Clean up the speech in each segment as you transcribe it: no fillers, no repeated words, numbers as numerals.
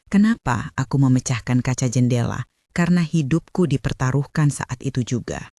Kenapa aku memecahkan kaca jendela? Karena hidupku dipertaruhkan saat itu juga.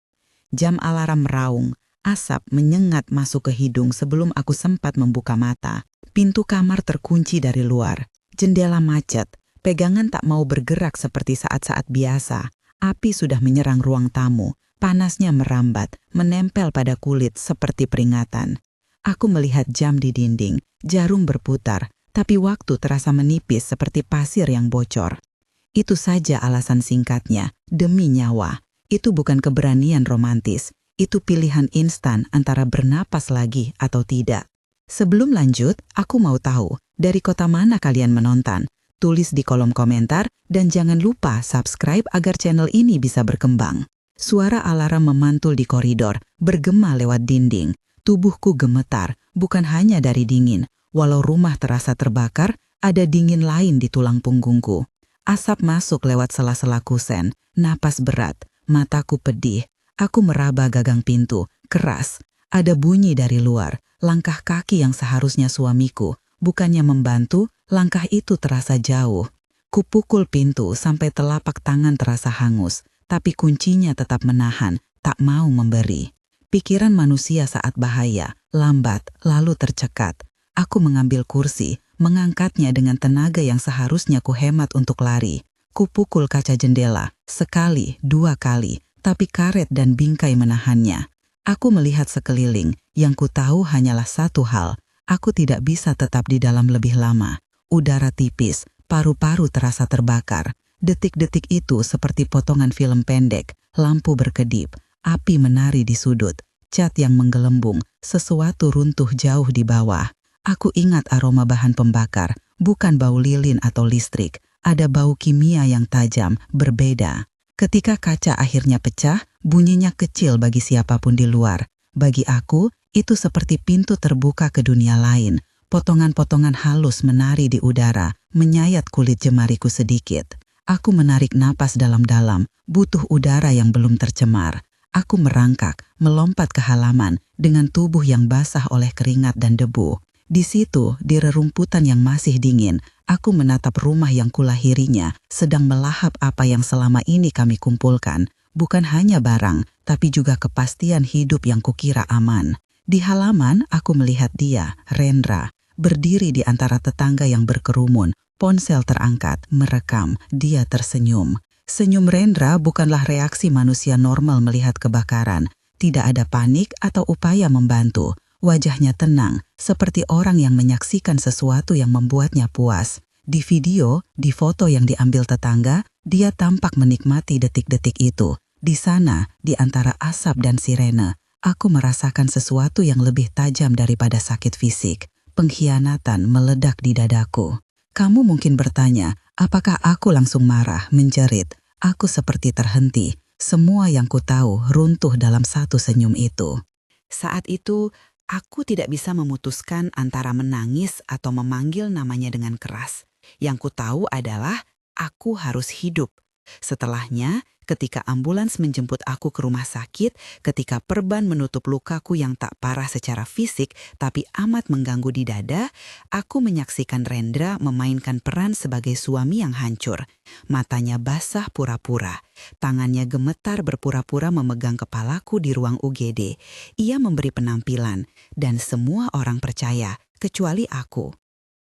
Jam alarm meraung, asap menyengat masuk ke hidung sebelum aku sempat membuka mata. Pintu kamar terkunci dari luar, jendela macet, pegangan tak mau bergerak seperti saat-saat biasa. Api sudah menyerang ruang tamu, panasnya merambat, menempel pada kulit seperti peringatan. Aku melihat jam di dinding, jarum berputar, tapi waktu terasa menipis seperti pasir yang bocor. Itu saja alasan singkatnya, demi nyawa. Itu bukan keberanian romantis, itu pilihan instan antara bernapas lagi atau tidak. Sebelum lanjut, aku mau tahu dari kota mana kalian menonton. Tulis di kolom komentar dan jangan lupa subscribe agar channel ini bisa berkembang. Suara alarm memantul di koridor, bergema lewat dinding. Tubuhku gemetar, bukan hanya dari dingin. Walau rumah terasa terbakar, ada dingin lain di tulang punggungku. Asap masuk lewat sela-sela kusen, napas berat, mataku pedih. Aku meraba gagang pintu, keras. Ada bunyi dari luar, langkah kaki yang seharusnya suamiku. Bukannya membantu, langkah itu terasa jauh. Kupukul pintu sampai telapak tangan terasa hangus, tapi kuncinya tetap menahan, tak mau memberi. Pikiran manusia saat bahaya, lambat, lalu tercekat. Aku mengambil kursi, mengangkatnya dengan tenaga yang seharusnya kuhemat untuk lari. Kupukul kaca jendela, sekali, dua kali, tapi karet dan bingkai menahannya. Aku melihat sekeliling, yang ku tahu hanyalah satu hal, aku tidak bisa tetap di dalam lebih lama. Udara tipis, paru-paru terasa terbakar. Detik-detik itu seperti potongan film pendek, lampu berkedip, api menari di sudut, cat yang menggelembung, sesuatu runtuh jauh di bawah. Aku ingat aroma bahan pembakar, bukan bau lilin atau listrik, ada bau kimia yang tajam, berbeda. Ketika kaca akhirnya pecah, bunyinya kecil bagi siapapun di luar. Bagi aku, itu seperti pintu terbuka ke dunia lain. Potongan-potongan halus menari di udara, menyayat kulit jemariku sedikit. Aku menarik napas dalam-dalam, butuh udara yang belum tercemar. Aku merangkak, melompat ke halaman, dengan tubuh yang basah oleh keringat dan debu. Di situ, di rerumputan yang masih dingin, aku menatap rumah yang kulahirinya, sedang melahap apa yang selama ini kami kumpulkan. Bukan hanya barang, tapi juga kepastian hidup yang kukira aman. Di halaman, aku melihat dia, Rendra, berdiri di antara tetangga yang berkerumun, ponsel terangkat, merekam, dia tersenyum. Senyum Rendra bukanlah reaksi manusia normal melihat kebakaran. Tidak ada panik atau upaya membantu. Wajahnya tenang, seperti orang yang menyaksikan sesuatu yang membuatnya puas. Di video, di foto yang diambil tetangga, dia tampak menikmati detik-detik itu. Di sana, di antara asap dan sirene, aku merasakan sesuatu yang lebih tajam daripada sakit fisik. Pengkhianatan meledak di dadaku. Kamu mungkin bertanya, apakah aku langsung marah, menjerit? Aku seperti terhenti. Semua yang ku tahu runtuh dalam satu senyum itu. Saat itu, aku tidak bisa memutuskan antara menangis atau memanggil namanya dengan keras. Yang ku tahu adalah aku harus hidup. Setelahnya, ketika ambulans menjemput aku ke rumah sakit, ketika perban menutup lukaku yang tak parah secara fisik tapi amat mengganggu di dada, aku menyaksikan Rendra memainkan peran sebagai suami yang hancur. Matanya basah pura-pura, tangannya gemetar berpura-pura memegang kepalaku di ruang UGD. Ia memberi penampilan, dan semua orang percaya, kecuali aku.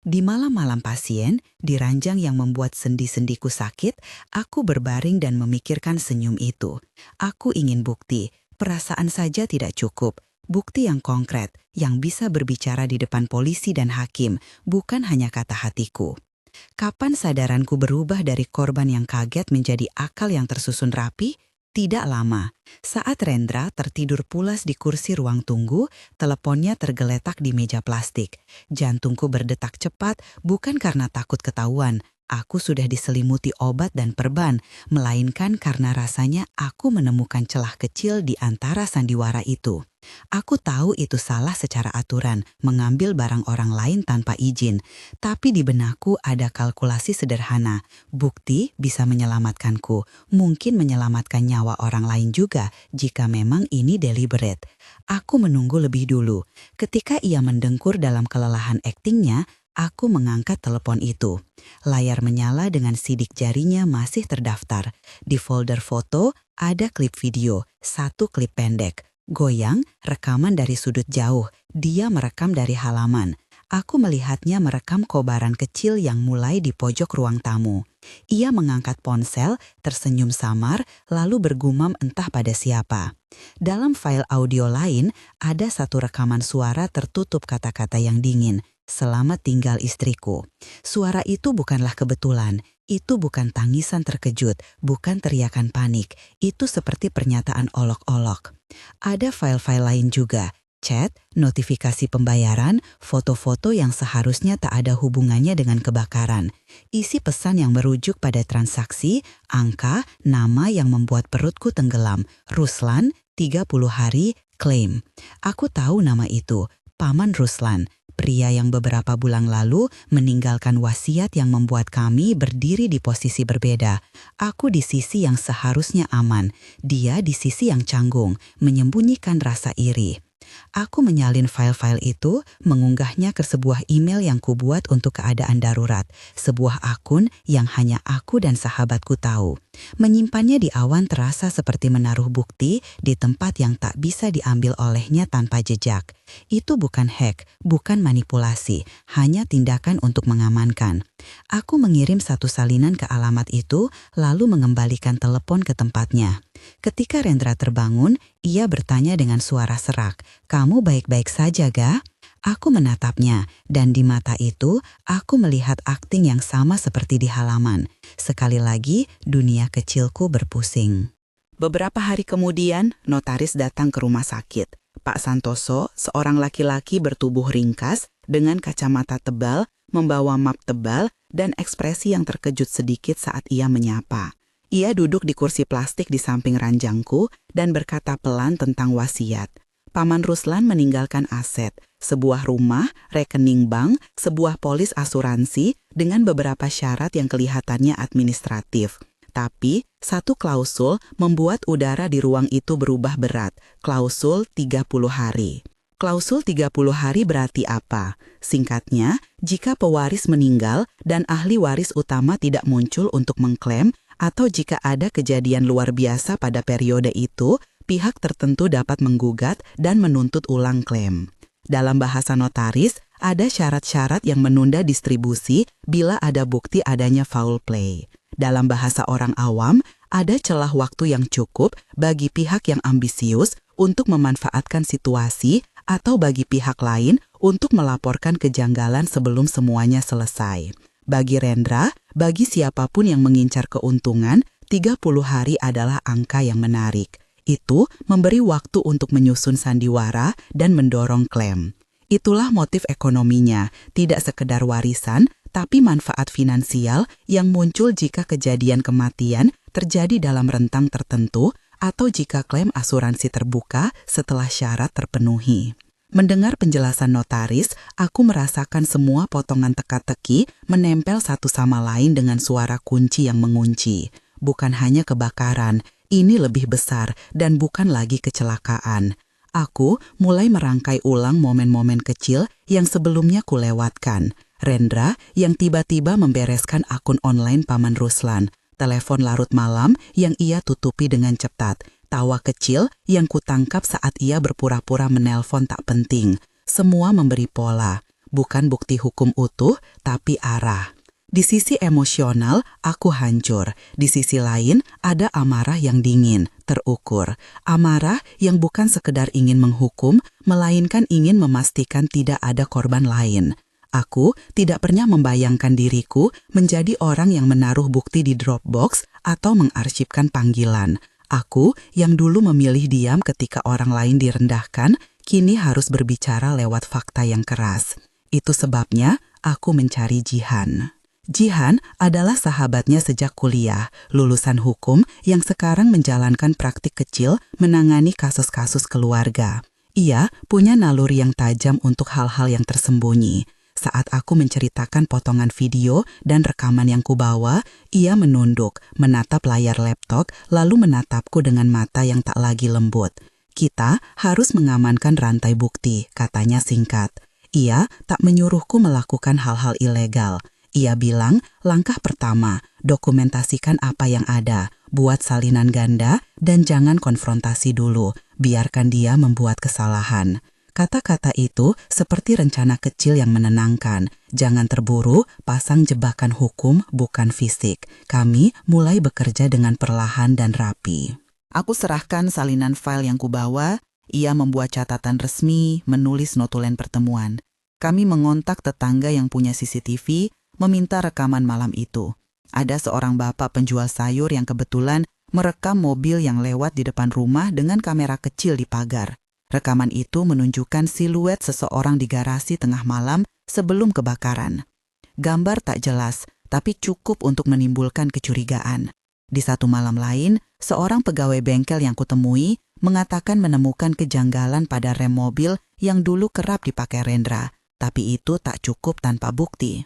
Di malam-malam pasien, di ranjang yang membuat sendi-sendiku sakit, aku berbaring dan memikirkan senyum itu. Aku ingin bukti, perasaan saja tidak cukup. Bukti yang konkret, yang bisa berbicara di depan polisi dan hakim, bukan hanya kata hatiku. Kapan sadaranku berubah dari korban yang kaget menjadi akal yang tersusun rapi? Tidak lama. Saat Rendra tertidur pulas di kursi ruang tunggu, teleponnya tergeletak di meja plastik. Jantungku berdetak cepat, bukan karena takut ketahuan. Aku sudah diselimuti obat dan perban, melainkan karena rasanya aku menemukan celah kecil di antara sandiwara itu. Aku tahu itu salah secara aturan, mengambil barang orang lain tanpa izin. Tapi di benakku ada kalkulasi sederhana. Bukti bisa menyelamatkanku, mungkin menyelamatkan nyawa orang lain juga jika memang ini deliberate. Aku menunggu lebih dulu. Ketika ia mendengkur dalam kelelahan aktingnya, Aku mengangkat telepon itu. Layar menyala dengan sidik jarinya masih terdaftar. Di folder foto ada klip video, satu klip pendek. Goyang, rekaman dari sudut jauh. Dia merekam dari halaman. Aku melihatnya merekam kobaran kecil yang mulai di pojok ruang tamu. Ia mengangkat ponsel, tersenyum samar, lalu bergumam entah pada siapa. Dalam file audio lain, ada satu rekaman suara tertutup kata-kata yang dingin. Selamat tinggal istriku. Suara itu bukanlah kebetulan. Itu bukan tangisan terkejut, bukan teriakan panik. Itu seperti pernyataan olok-olok. Ada file-file lain juga. Chat, notifikasi pembayaran, foto-foto yang seharusnya tak ada hubungannya dengan kebakaran. Isi pesan yang merujuk pada transaksi, angka, nama yang membuat perutku tenggelam. Ruslan, 30 hari, klaim. Aku tahu nama itu, Paman Ruslan. Pria yang beberapa bulan lalu meninggalkan wasiat yang membuat kami berdiri di posisi berbeda. Aku di sisi yang seharusnya aman, dia di sisi yang canggung, menyembunyikan rasa iri. Aku menyalin file-file itu, mengunggahnya ke sebuah email yang kubuat untuk keadaan darurat, sebuah akun yang hanya aku dan sahabatku tahu. Menyimpannya di awan terasa seperti menaruh bukti di tempat yang tak bisa diambil olehnya tanpa jejak. Itu bukan hack, bukan manipulasi, hanya tindakan untuk mengamankan. Aku mengirim satu salinan ke alamat itu, lalu mengembalikan telepon ke tempatnya. Ketika Rendra terbangun, ia bertanya dengan suara serak, "Kamu baik-baik saja, Ga?" Aku menatapnya, dan di mata itu, aku melihat akting yang sama seperti di halaman. Sekali lagi, dunia kecilku berpusing. Beberapa hari kemudian, notaris datang ke rumah sakit. Pak Santoso, seorang laki-laki bertubuh ringkas, dengan kacamata tebal, membawa map tebal, dan ekspresi yang terkejut sedikit saat ia menyapa. Ia duduk di kursi plastik di samping ranjangku dan berkata pelan tentang wasiat. Paman Ruslan meninggalkan aset, sebuah rumah, rekening bank, sebuah polis asuransi dengan beberapa syarat yang kelihatannya administratif. Tapi, satu klausul membuat udara di ruang itu berubah berat, klausul 30 hari. Klausul 30 hari berarti apa? Singkatnya, jika pewaris meninggal dan ahli waris utama tidak muncul untuk mengklaim, atau jika ada kejadian luar biasa pada periode itu, pihak tertentu dapat menggugat dan menuntut ulang klaim. Dalam bahasa notaris, ada syarat-syarat yang menunda distribusi bila ada bukti adanya foul play. Dalam bahasa orang awam, ada celah waktu yang cukup bagi pihak yang ambisius untuk memanfaatkan situasi atau bagi pihak lain untuk melaporkan kejanggalan sebelum semuanya selesai. Bagi Rendra, bagi siapapun yang mengincar keuntungan, 30 hari adalah angka yang menarik. Itu memberi waktu untuk menyusun sandiwara dan mendorong klaim. Itulah motif ekonominya, tidak sekedar warisan, tapi manfaat finansial yang muncul jika kejadian kematian terjadi dalam rentang tertentu atau jika klaim asuransi terbuka setelah syarat terpenuhi. Mendengar penjelasan notaris, aku merasakan semua potongan teka-teki menempel satu sama lain dengan suara kunci yang mengunci. Bukan hanya kebakaran, ini lebih besar dan bukan lagi kecelakaan. Aku mulai merangkai ulang momen-momen kecil yang sebelumnya kulewatkan. Rendra yang tiba-tiba membereskan akun online Paman Ruslan, telepon larut malam yang ia tutupi dengan cepat, tawa kecil yang kutangkap saat ia berpura-pura menelpon tak penting. Semua memberi pola, bukan bukti hukum utuh, tapi arah. Di sisi emosional, aku hancur. Di sisi lain, ada amarah yang dingin, terukur. Amarah yang bukan sekedar ingin menghukum, melainkan ingin memastikan tidak ada korban lain. Aku tidak pernah membayangkan diriku menjadi orang yang menaruh bukti di Dropbox atau mengarsipkan panggilan. Aku yang dulu memilih diam ketika orang lain direndahkan, kini harus berbicara lewat fakta yang keras. Itu sebabnya aku mencari Jihan. Jihan adalah sahabatnya sejak kuliah, lulusan hukum yang sekarang menjalankan praktik kecil menangani kasus-kasus keluarga. Ia punya naluri yang tajam untuk hal-hal yang tersembunyi. Saat aku menceritakan potongan video dan rekaman yang kubawa, ia menunduk, menatap layar laptop, lalu menatapku dengan mata yang tak lagi lembut. "Kita harus mengamankan rantai bukti," katanya singkat. Ia tak menyuruhku melakukan hal-hal ilegal. Ia bilang, langkah pertama, dokumentasikan apa yang ada, buat salinan ganda, dan jangan konfrontasi dulu, biarkan dia membuat kesalahan. Kata-kata itu seperti rencana kecil yang menenangkan. Jangan terburu, pasang jebakan hukum bukan fisik. Kami mulai bekerja dengan perlahan dan rapi. Aku serahkan salinan file yang kubawa. Ia membuat catatan resmi, menulis notulen pertemuan. Kami mengontak tetangga yang punya CCTV, meminta rekaman malam itu. Ada seorang bapak penjual sayur yang kebetulan merekam mobil yang lewat di depan rumah dengan kamera kecil di pagar. Rekaman itu menunjukkan siluet seseorang di garasi tengah malam sebelum kebakaran. Gambar tak jelas, tapi cukup untuk menimbulkan kecurigaan. Di satu malam lain, seorang pegawai bengkel yang kutemui mengatakan menemukan kejanggalan pada rem mobil yang dulu kerap dipakai Rendra, tapi itu tak cukup tanpa bukti.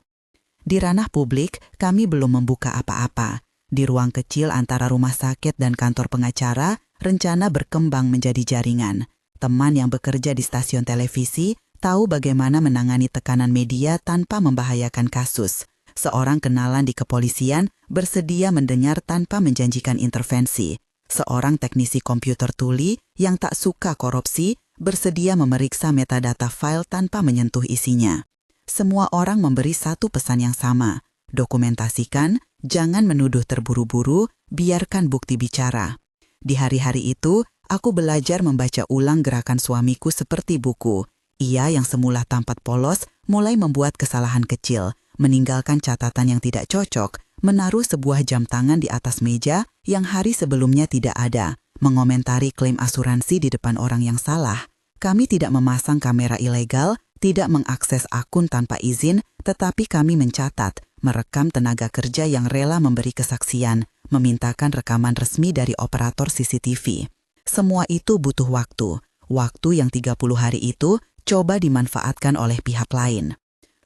Di ranah publik, kami belum membuka apa-apa. Di ruang kecil antara rumah sakit dan kantor pengacara, rencana berkembang menjadi jaringan. Teman yang bekerja di stasiun televisi tahu bagaimana menangani tekanan media tanpa membahayakan kasus. Seorang kenalan di kepolisian bersedia mendengar tanpa menjanjikan intervensi. Seorang teknisi komputer tuli yang tak suka korupsi bersedia memeriksa metadata file tanpa menyentuh isinya. Semua orang memberi satu pesan yang sama. Dokumentasikan, jangan menuduh terburu-buru, biarkan bukti bicara. Di hari-hari itu, aku belajar membaca ulang gerakan suamiku seperti buku. Ia yang semula tampak polos mulai membuat kesalahan kecil, meninggalkan catatan yang tidak cocok, menaruh sebuah jam tangan di atas meja yang hari sebelumnya tidak ada, mengomentari klaim asuransi di depan orang yang salah. Kami tidak memasang kamera ilegal, tidak mengakses akun tanpa izin, tetapi kami mencatat, merekam tenaga kerja yang rela memberi kesaksian, memintakan rekaman resmi dari operator CCTV. Semua itu butuh waktu. Waktu yang 30 hari itu coba dimanfaatkan oleh pihak lain.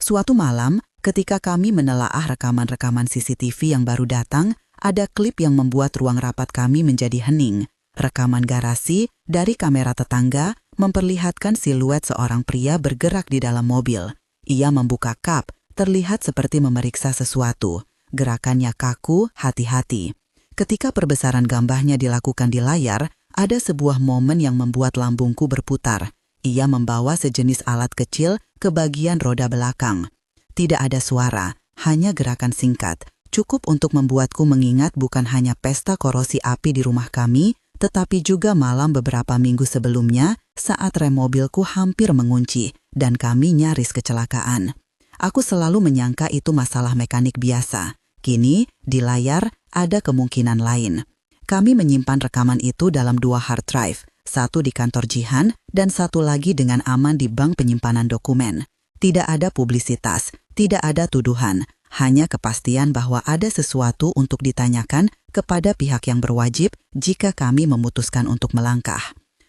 Suatu malam, ketika kami menelaah rekaman-rekaman CCTV yang baru datang, ada klip yang membuat ruang rapat kami menjadi hening. Rekaman garasi dari kamera tetangga memperlihatkan siluet seorang pria bergerak di dalam mobil. Ia membuka kap, terlihat seperti memeriksa sesuatu. Gerakannya kaku, hati-hati. Ketika perbesaran gambarnya dilakukan di layar, ada sebuah momen yang membuat lambungku berputar. Ia membawa sejenis alat kecil ke bagian roda belakang. Tidak ada suara, hanya gerakan singkat. Cukup untuk membuatku mengingat bukan hanya pesta korosi api di rumah kami, tetapi juga malam beberapa minggu sebelumnya saat rem mobilku hampir mengunci dan kami nyaris kecelakaan. Aku selalu menyangka itu masalah mekanik biasa. Kini, di layar ada kemungkinan lain. Kami menyimpan rekaman itu dalam 2 hard drive, satu di kantor Jihan dan satu lagi dengan aman di bank penyimpanan dokumen. Tidak ada publisitas, tidak ada tuduhan, hanya kepastian bahwa ada sesuatu untuk ditanyakan kepada pihak yang berwajib jika kami memutuskan untuk melangkah.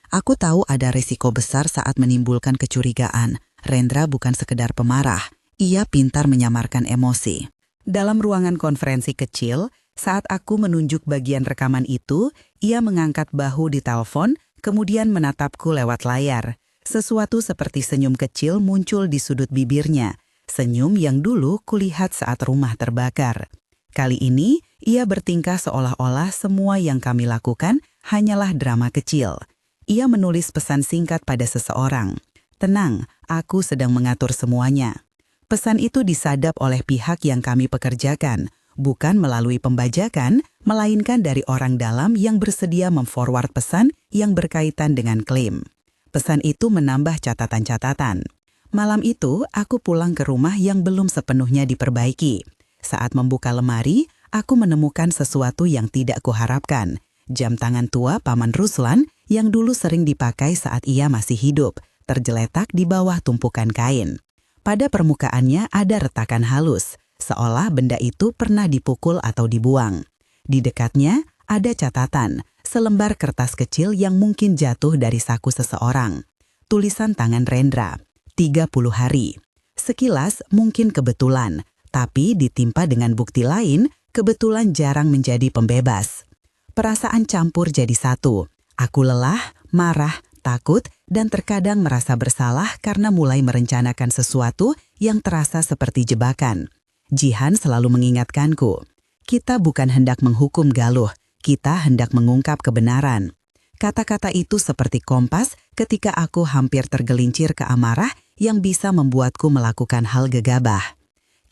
Aku tahu ada risiko besar saat menimbulkan kecurigaan. Rendra bukan sekedar pemarah, ia pintar menyamarkan emosi. Dalam ruangan konferensi kecil, saat aku menunjuk bagian rekaman itu, ia mengangkat bahu di telepon, kemudian menatapku lewat layar. Sesuatu seperti senyum kecil muncul di sudut bibirnya, senyum yang dulu kulihat saat rumah terbakar. Kali ini, ia bertingkah seolah-olah semua yang kami lakukan hanyalah drama kecil. Ia menulis pesan singkat pada seseorang. Tenang, aku sedang mengatur semuanya. Pesan itu disadap oleh pihak yang kami pekerjakan, bukan melalui pembajakan, melainkan dari orang dalam yang bersedia memforward pesan yang berkaitan dengan klaim. Pesan itu menambah catatan-catatan. Malam itu, aku pulang ke rumah yang belum sepenuhnya diperbaiki. Saat membuka lemari, aku menemukan sesuatu yang tidak kuharapkan. Jam tangan tua Paman Ruslan yang dulu sering dipakai saat ia masih hidup, tergeletak di bawah tumpukan kain. Pada permukaannya ada retakan halus, seolah benda itu pernah dipukul atau dibuang. Di dekatnya ada catatan, selembar kertas kecil yang mungkin jatuh dari saku seseorang. Tulisan tangan Rendra, 30 hari. Sekilas mungkin kebetulan, tapi ditimpa dengan bukti lain, kebetulan jarang menjadi pembebas. Perasaan campur jadi satu. Aku lelah, marah, takut, dan terkadang merasa bersalah karena mulai merencanakan sesuatu yang terasa seperti jebakan. Jihan selalu mengingatkanku, kita bukan hendak menghukum Galuh, kita hendak mengungkap kebenaran. Kata-kata itu seperti kompas ketika aku hampir tergelincir ke amarah yang bisa membuatku melakukan hal gegabah.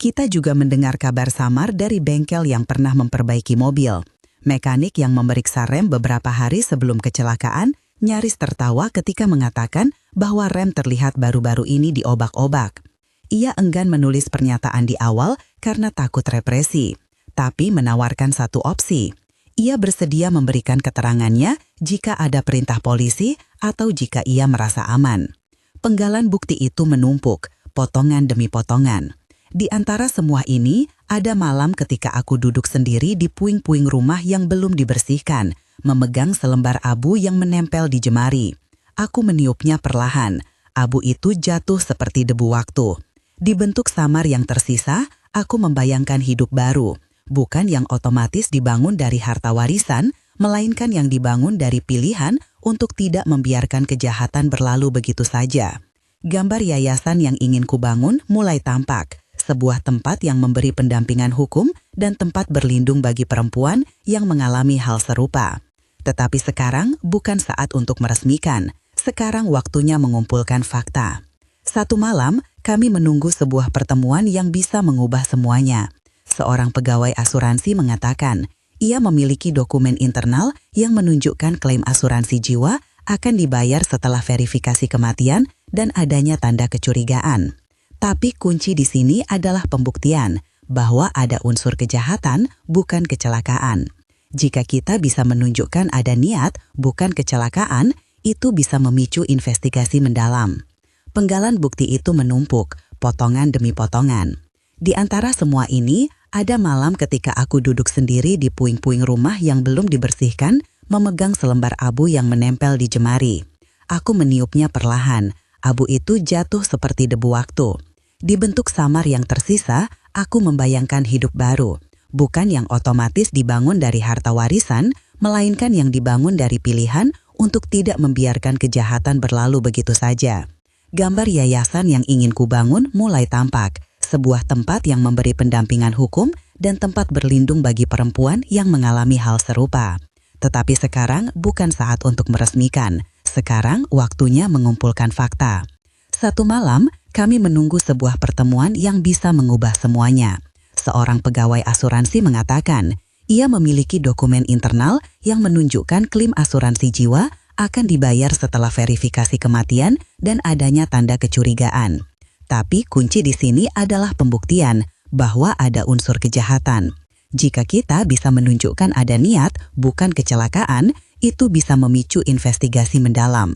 Kita juga mendengar kabar samar dari bengkel yang pernah memperbaiki mobil. Mekanik yang memeriksa rem beberapa hari sebelum kecelakaan nyaris tertawa ketika mengatakan bahwa rem terlihat baru-baru ini diobak-obak. Ia enggan menulis pernyataan di awal karena takut represi, tapi menawarkan satu opsi. Ia bersedia memberikan keterangannya jika ada perintah polisi atau jika ia merasa aman. Penggalan bukti itu menumpuk, potongan demi potongan. Di antara semua ini, ada malam ketika aku duduk sendiri di puing-puing rumah yang belum dibersihkan, memegang selembar abu yang menempel di jemari. Aku meniupnya perlahan. Abu itu jatuh seperti debu waktu. Di bentuk samar yang tersisa, aku membayangkan hidup baru, bukan yang otomatis dibangun dari harta warisan, melainkan yang dibangun dari pilihan untuk tidak membiarkan kejahatan berlalu begitu saja. Gambar yayasan yang ingin kubangun mulai tampak. Sebuah tempat yang memberi pendampingan hukum dan tempat berlindung bagi perempuan yang mengalami hal serupa. Tetapi sekarang bukan saat untuk meresmikan. Sekarang waktunya mengumpulkan fakta. Satu malam, kami menunggu sebuah pertemuan yang bisa mengubah semuanya. Seorang pegawai asuransi mengatakan, ia memiliki dokumen internal yang menunjukkan klaim asuransi jiwa akan dibayar setelah verifikasi kematian dan adanya tanda kecurigaan. Tapi kunci di sini adalah pembuktian bahwa ada unsur kejahatan, bukan kecelakaan. Jika kita bisa menunjukkan ada niat, bukan kecelakaan, itu bisa memicu investigasi mendalam. Penggalan bukti itu menumpuk, potongan demi potongan. Di antara semua ini, ada malam ketika aku duduk sendiri di puing-puing rumah yang belum dibersihkan, memegang selembar abu yang menempel di jemari. Aku meniupnya perlahan. Abu itu jatuh seperti debu waktu. Di bentuk samar yang tersisa, aku membayangkan hidup baru, bukan yang otomatis dibangun dari harta warisan, melainkan yang dibangun dari pilihan untuk tidak membiarkan kejahatan berlalu begitu saja. Gambar yayasan yang ingin kubangun mulai tampak, sebuah tempat yang memberi pendampingan hukum dan tempat berlindung bagi perempuan yang mengalami hal serupa. Tetapi sekarang bukan saat untuk meresmikan, sekarang waktunya mengumpulkan fakta. Satu malam, kami menunggu sebuah pertemuan yang bisa mengubah semuanya. Seorang pegawai asuransi mengatakan, ia memiliki dokumen internal yang menunjukkan klaim asuransi jiwa akan dibayar setelah verifikasi kematian dan adanya tanda kecurigaan. Tapi kunci di sini adalah pembuktian bahwa ada unsur kejahatan. Jika kita bisa menunjukkan ada niat, bukan kecelakaan, itu bisa memicu investigasi mendalam.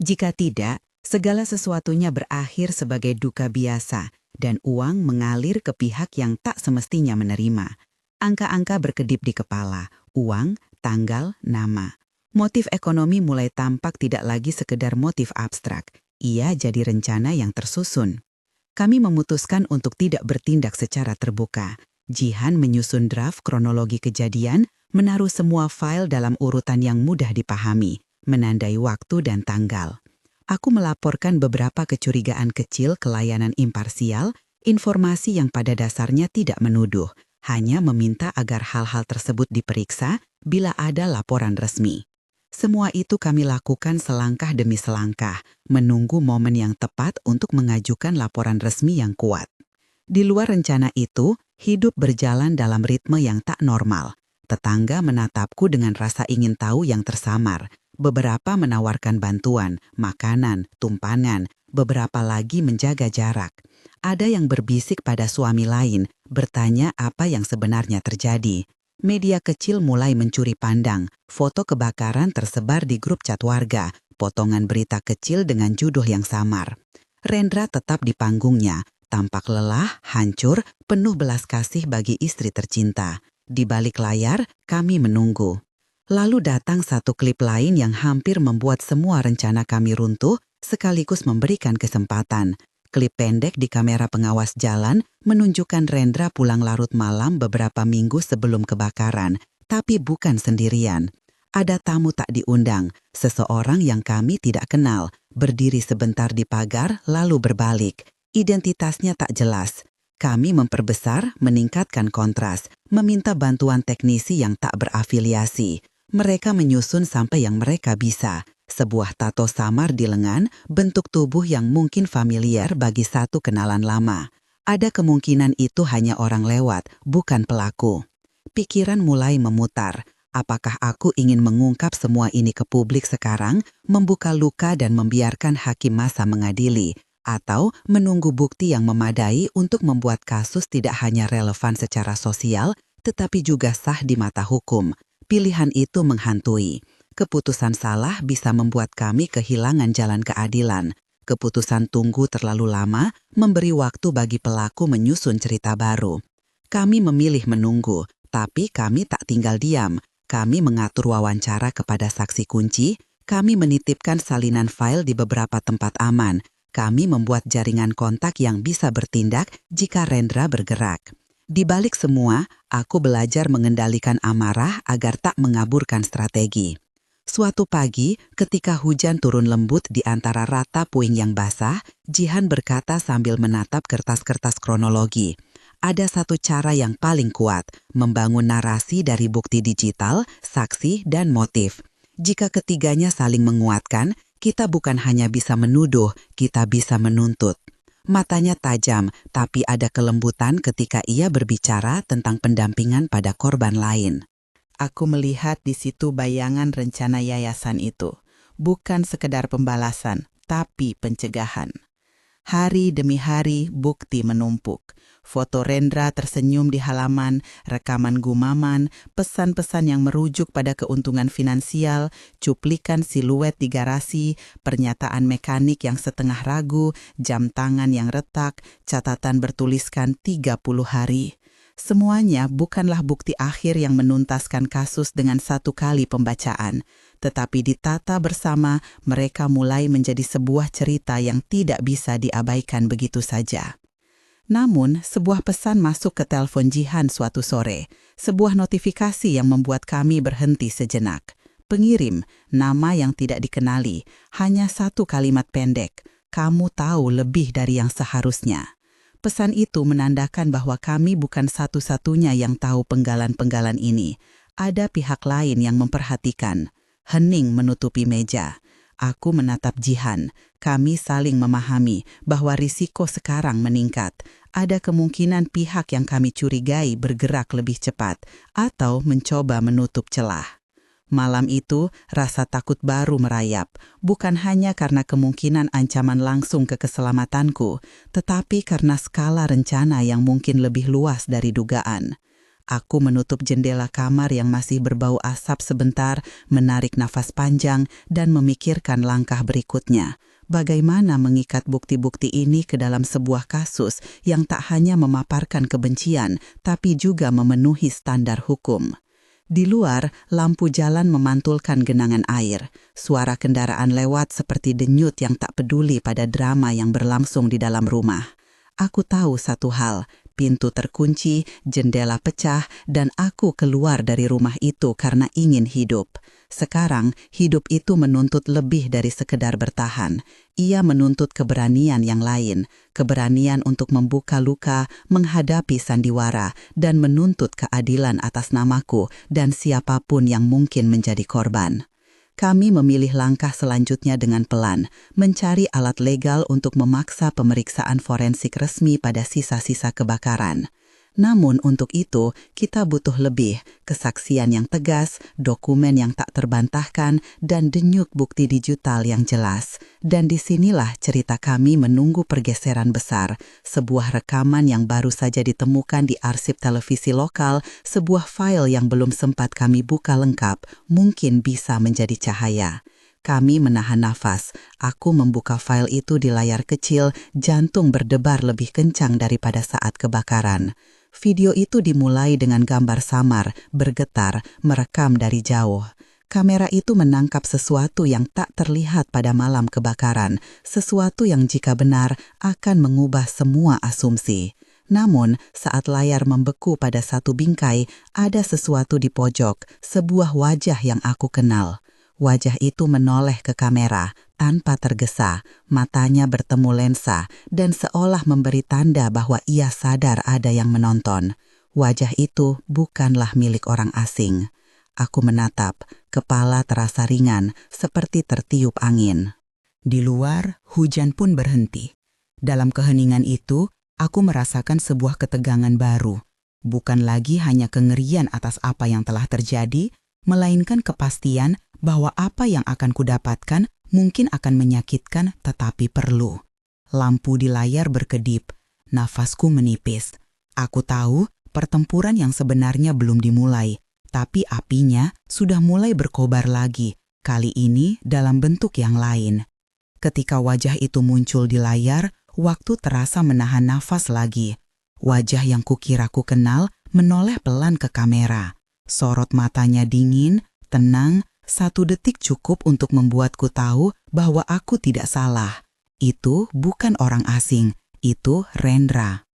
Jika tidak, segala sesuatunya berakhir sebagai duka biasa dan uang mengalir ke pihak yang tak semestinya menerima. Angka-angka berkedip di kepala, uang, tanggal, nama. Motif ekonomi mulai tampak tidak lagi sekedar motif abstrak. Ia jadi rencana yang tersusun. Kami memutuskan untuk tidak bertindak secara terbuka. Jihan menyusun draft kronologi kejadian, menaruh semua file dalam urutan yang mudah dipahami, menandai waktu dan tanggal. Aku melaporkan beberapa kecurigaan kecil ke layanan imparsial, informasi yang pada dasarnya tidak menuduh, hanya meminta agar hal-hal tersebut diperiksa bila ada laporan resmi. Semua itu kami lakukan selangkah demi selangkah, menunggu momen yang tepat untuk mengajukan laporan resmi yang kuat. Di luar rencana itu, hidup berjalan dalam ritme yang tak normal. Tetangga menatapku dengan rasa ingin tahu yang tersamar. Beberapa menawarkan bantuan, makanan, tumpangan, beberapa lagi menjaga jarak. Ada yang berbisik pada suami lain, bertanya apa yang sebenarnya terjadi. Media kecil mulai mencuri pandang, foto kebakaran tersebar di grup chat warga, potongan berita kecil dengan judul yang samar. Rendra tetap di panggungnya, tampak lelah, hancur, penuh belas kasih bagi istri tercinta. Di balik layar, kami menunggu. Lalu datang satu klip lain yang hampir membuat semua rencana kami runtuh, sekaligus memberikan kesempatan. Klip pendek di kamera pengawas jalan menunjukkan Rendra pulang larut malam beberapa minggu sebelum kebakaran, tapi bukan sendirian. Ada tamu tak diundang, seseorang yang kami tidak kenal, berdiri sebentar di pagar lalu berbalik. Identitasnya tak jelas. Kami memperbesar, meningkatkan kontras, meminta bantuan teknisi yang tak berafiliasi. Mereka menyusun sampai yang mereka bisa. Sebuah tato samar di lengan, bentuk tubuh yang mungkin familiar bagi satu kenalan lama. Ada kemungkinan itu hanya orang lewat, bukan pelaku. Pikiran mulai memutar. Apakah aku ingin mengungkap semua ini ke publik sekarang, membuka luka dan membiarkan hakim masa mengadili, atau menunggu bukti yang memadai untuk membuat kasus tidak hanya relevan secara sosial, tetapi juga sah di mata hukum? Pilihan itu menghantui. Keputusan salah bisa membuat kami kehilangan jalan keadilan. Keputusan tunggu terlalu lama memberi waktu bagi pelaku menyusun cerita baru. Kami memilih menunggu, tapi kami tak tinggal diam. Kami mengatur wawancara kepada saksi kunci, kami menitipkan salinan file di beberapa tempat aman, kami membuat jaringan kontak yang bisa bertindak jika Rendra bergerak. Di balik semua, aku belajar mengendalikan amarah agar tak mengaburkan strategi. Suatu pagi, ketika hujan turun lembut di antara rata puing yang basah, Jihan berkata sambil menatap kertas-kertas kronologi. Ada satu cara yang paling kuat, membangun narasi dari bukti digital, saksi, dan motif. Jika ketiganya saling menguatkan, kita bukan hanya bisa menuduh, kita bisa menuntut. Matanya tajam, tapi ada kelembutan ketika ia berbicara tentang pendampingan pada korban lain. Aku melihat di situ bayangan rencana yayasan itu. Bukan sekedar pembalasan, tapi pencegahan. Hari demi hari bukti menumpuk. Foto Rendra tersenyum di halaman, rekaman gumaman, pesan-pesan yang merujuk pada keuntungan finansial, cuplikan siluet di garasi, pernyataan mekanik yang setengah ragu, jam tangan yang retak, catatan bertuliskan 30 hari. Semuanya bukanlah bukti akhir yang menuntaskan kasus dengan satu kali pembacaan. Tetapi ditata bersama, mereka mulai menjadi sebuah cerita yang tidak bisa diabaikan begitu saja. Namun, sebuah pesan masuk ke telepon Jihan suatu sore. Sebuah notifikasi yang membuat kami berhenti sejenak. Pengirim, nama yang tidak dikenali, hanya satu kalimat pendek. Kamu tahu lebih dari yang seharusnya. Pesan itu menandakan bahwa kami bukan satu-satunya yang tahu penggalan-penggalan ini. Ada pihak lain yang memperhatikan. Hening menutupi meja. Aku menatap Jihan. Kami saling memahami bahwa risiko sekarang meningkat. Ada kemungkinan pihak yang kami curigai bergerak lebih cepat atau mencoba menutup celah. Malam itu, rasa takut baru merayap, bukan hanya karena kemungkinan ancaman langsung ke keselamatanku, tetapi karena skala rencana yang mungkin lebih luas dari dugaan. Aku menutup jendela kamar yang masih berbau asap sebentar, menarik nafas panjang, dan memikirkan langkah berikutnya. Bagaimana mengikat bukti-bukti ini ke dalam sebuah kasus yang tak hanya memaparkan kebencian, tapi juga memenuhi standar hukum. Di luar, lampu jalan memantulkan genangan air. Suara kendaraan lewat seperti denyut yang tak peduli pada drama yang berlangsung di dalam rumah. Aku tahu satu hal, pintu terkunci, jendela pecah, dan aku keluar dari rumah itu karena ingin hidup. Sekarang, hidup itu menuntut lebih dari sekedar bertahan. Ia menuntut keberanian yang lain, keberanian untuk membuka luka, menghadapi sandiwara, dan menuntut keadilan atas namaku dan siapapun yang mungkin menjadi korban. Kami memilih langkah selanjutnya dengan pelan, mencari alat legal untuk memaksa pemeriksaan forensik resmi pada sisa-sisa kebakaran. Namun untuk itu, kita butuh lebih, kesaksian yang tegas, dokumen yang tak terbantahkan, dan denyut bukti digital yang jelas. Dan disinilah cerita kami menunggu pergeseran besar, sebuah rekaman yang baru saja ditemukan di arsip televisi lokal, sebuah file yang belum sempat kami buka lengkap, mungkin bisa menjadi cahaya. Kami menahan nafas. Aku membuka file itu di layar kecil, jantung berdebar lebih kencang daripada saat kebakaran. Video itu dimulai dengan gambar samar, bergetar, merekam dari jauh. Kamera itu menangkap sesuatu yang tak terlihat pada malam kebakaran, sesuatu yang jika benar akan mengubah semua asumsi. Namun, saat layar membeku pada satu bingkai, ada sesuatu di pojok, sebuah wajah yang aku kenal. Wajah itu menoleh ke kamera, tanpa tergesa, matanya bertemu lensa, dan seolah memberi tanda bahwa ia sadar ada yang menonton. Wajah itu bukanlah milik orang asing. Aku menatap, kepala terasa ringan, seperti tertiup angin. Di luar, hujan pun berhenti. Dalam keheningan itu, aku merasakan sebuah ketegangan baru. Bukan lagi hanya kengerian atas apa yang telah terjadi, melainkan kepastian bahwa apa yang akan kudapatkan mungkin akan menyakitkan tetapi perlu. Lampu di layar berkedip, nafasku menipis. Aku tahu pertempuran yang sebenarnya belum dimulai, tapi apinya sudah mulai berkobar lagi, kali ini dalam bentuk yang lain. Ketika wajah itu muncul di layar, waktu terasa menahan nafas lagi. Wajah yang kukira ku kenal menoleh pelan ke kamera. Sorot matanya dingin, tenang, 1 detik cukup untuk membuatku tahu bahwa aku tidak salah. Itu bukan orang asing, itu Rendra.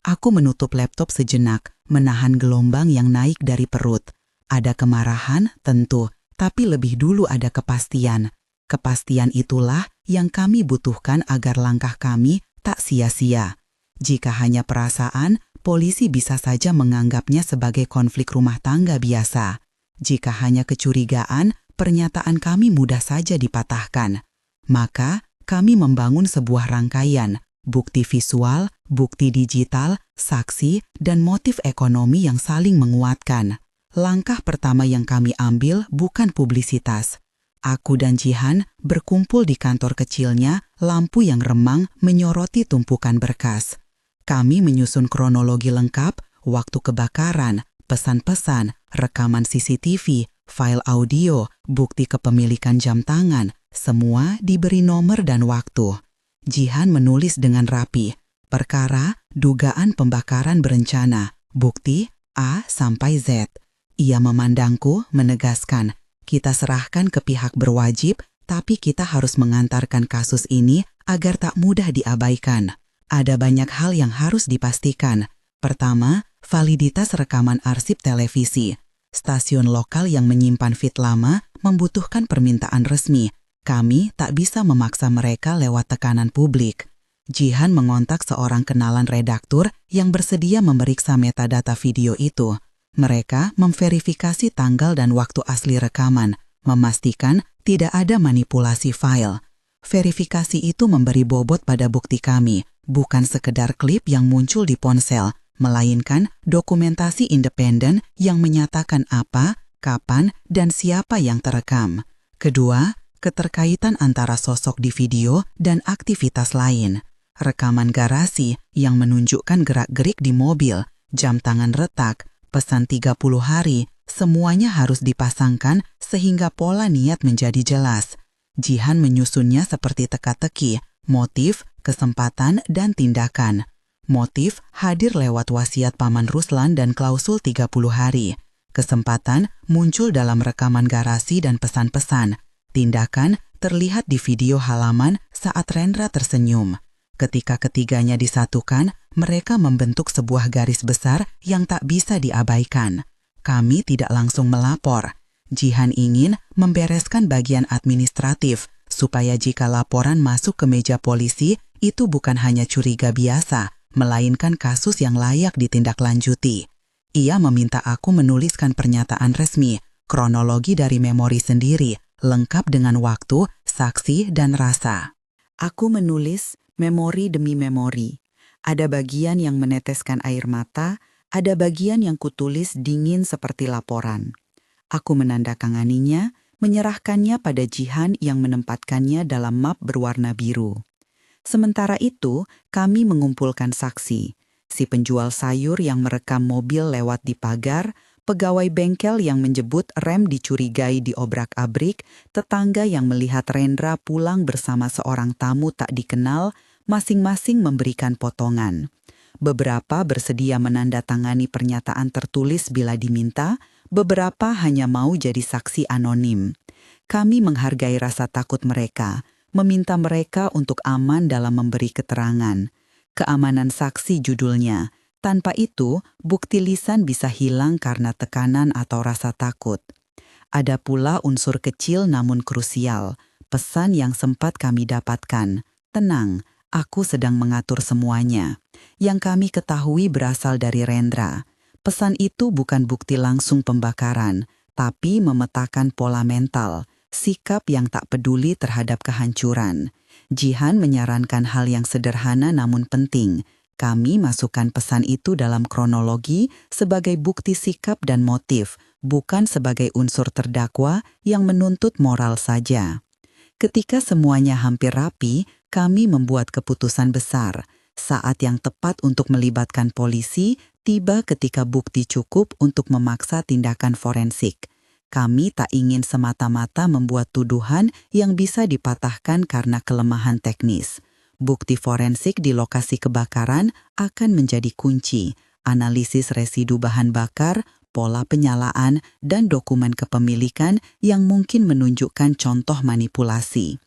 Aku menutup laptop sejenak, menahan gelombang yang naik dari perut. Ada kemarahan, tentu, tapi lebih dulu ada kepastian. Kepastian itulah yang kami butuhkan agar langkah kami tak sia-sia. Jika hanya perasaan, polisi bisa saja menganggapnya sebagai konflik rumah tangga biasa. Jika hanya kecurigaan, pernyataan kami mudah saja dipatahkan. Maka, kami membangun sebuah rangkaian, bukti visual, bukti digital, saksi, dan motif ekonomi yang saling menguatkan. Langkah pertama yang kami ambil bukan publisitas. Aku dan Jihan berkumpul di kantor kecilnya, lampu yang remang menyoroti tumpukan berkas. Kami menyusun kronologi lengkap, waktu kebakaran, pesan-pesan, rekaman CCTV, file audio, bukti kepemilikan jam tangan, semua diberi nomor dan waktu. Jihan menulis dengan rapi, perkara, dugaan pembakaran berencana, bukti A sampai Z. Ia memandangku, menegaskan, kita serahkan ke pihak berwajib, tapi kita harus mengantarkan kasus ini agar tak mudah diabaikan. Ada banyak hal yang harus dipastikan. Pertama, validitas rekaman arsip televisi. Stasiun lokal yang menyimpan feed lama membutuhkan permintaan resmi. Kami tak bisa memaksa mereka lewat tekanan publik. Jihan mengontak seorang kenalan redaktur yang bersedia memeriksa metadata video itu. Mereka memverifikasi tanggal dan waktu asli rekaman, memastikan tidak ada manipulasi file. Verifikasi itu memberi bobot pada bukti kami, bukan sekedar klip yang muncul di ponsel, melainkan dokumentasi independen yang menyatakan apa, kapan, dan siapa yang terekam. Kedua, keterkaitan antara sosok di video dan aktivitas lain. Rekaman garasi yang menunjukkan gerak-gerik di mobil, jam tangan retak, pesan 30 hari, semuanya harus dipasangkan sehingga pola niat menjadi jelas. Jihan menyusunnya seperti teka-teki, motif, kesempatan, dan tindakan. Motif hadir lewat wasiat Paman Ruslan dan klausul 30 hari. Kesempatan muncul dalam rekaman garasi dan pesan-pesan. Tindakan terlihat di video halaman saat Rendra tersenyum. Ketika ketiganya disatukan, mereka membentuk sebuah garis besar yang tak bisa diabaikan. Kami tidak langsung melapor. Jihan ingin membereskan bagian administratif, supaya jika laporan masuk ke meja polisi, itu bukan hanya curiga biasa, melainkan kasus yang layak ditindaklanjuti. Ia meminta aku menuliskan pernyataan resmi, kronologi dari memori sendiri, lengkap dengan waktu, saksi, dan rasa. Aku menulis memori demi memori. Ada bagian yang meneteskan air mata, ada bagian yang kutulis dingin seperti laporan. Aku menandatanganinya, menyerahkannya pada Jihan yang menempatkannya dalam map berwarna biru. Sementara itu, kami mengumpulkan saksi. Si penjual sayur yang merekam mobil lewat di pagar, pegawai bengkel yang menyebut rem dicurigai diobrak-abrik, tetangga yang melihat Rendra pulang bersama seorang tamu tak dikenal, masing-masing memberikan potongan. Beberapa bersedia menandatangani pernyataan tertulis bila diminta, beberapa hanya mau jadi saksi anonim. Kami menghargai rasa takut mereka, meminta mereka untuk aman dalam memberi keterangan. Keamanan saksi judulnya, Tanpa itu, bukti lisan bisa hilang karena tekanan atau rasa takut. Ada pula unsur kecil namun krusial, pesan yang sempat kami dapatkan. Tenang, aku sedang mengatur semuanya. Yang kami ketahui berasal dari Rendra. Pesan itu bukan bukti langsung pembakaran, tapi memetakan pola mental, sikap yang tak peduli terhadap kehancuran. Jihan menyarankan hal yang sederhana namun penting. Kami masukkan pesan itu dalam kronologi sebagai bukti sikap dan motif, bukan sebagai unsur terdakwa yang menuntut moral saja. Ketika semuanya hampir rapi, kami membuat keputusan besar. Saat yang tepat untuk melibatkan polisi tiba ketika bukti cukup untuk memaksa tindakan forensik. Kami tak ingin semata-mata membuat tuduhan yang bisa dipatahkan karena kelemahan teknis. Bukti forensik di lokasi kebakaran akan menjadi kunci. Analisis residu bahan bakar, pola penyalaan, dan dokumen kepemilikan yang mungkin menunjukkan contoh manipulasi.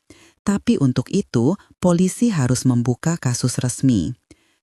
Tapi untuk itu, polisi harus membuka kasus resmi.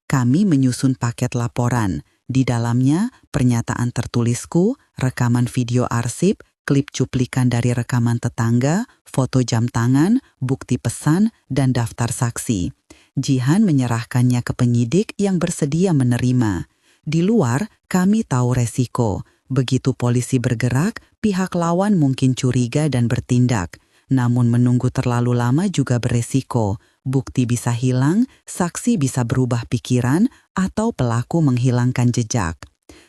Kami menyusun paket laporan. Di dalamnya, pernyataan tertulisku, rekaman video arsip, klip cuplikan dari rekaman tetangga, foto jam tangan, bukti pesan, dan daftar saksi. Jihan menyerahkannya ke penyidik yang bersedia menerima. Di luar, kami tahu resiko. Begitu polisi bergerak, pihak lawan mungkin curiga dan bertindak. Namun menunggu terlalu lama juga beresiko. Bukti bisa hilang, saksi bisa berubah pikiran, atau pelaku menghilangkan jejak.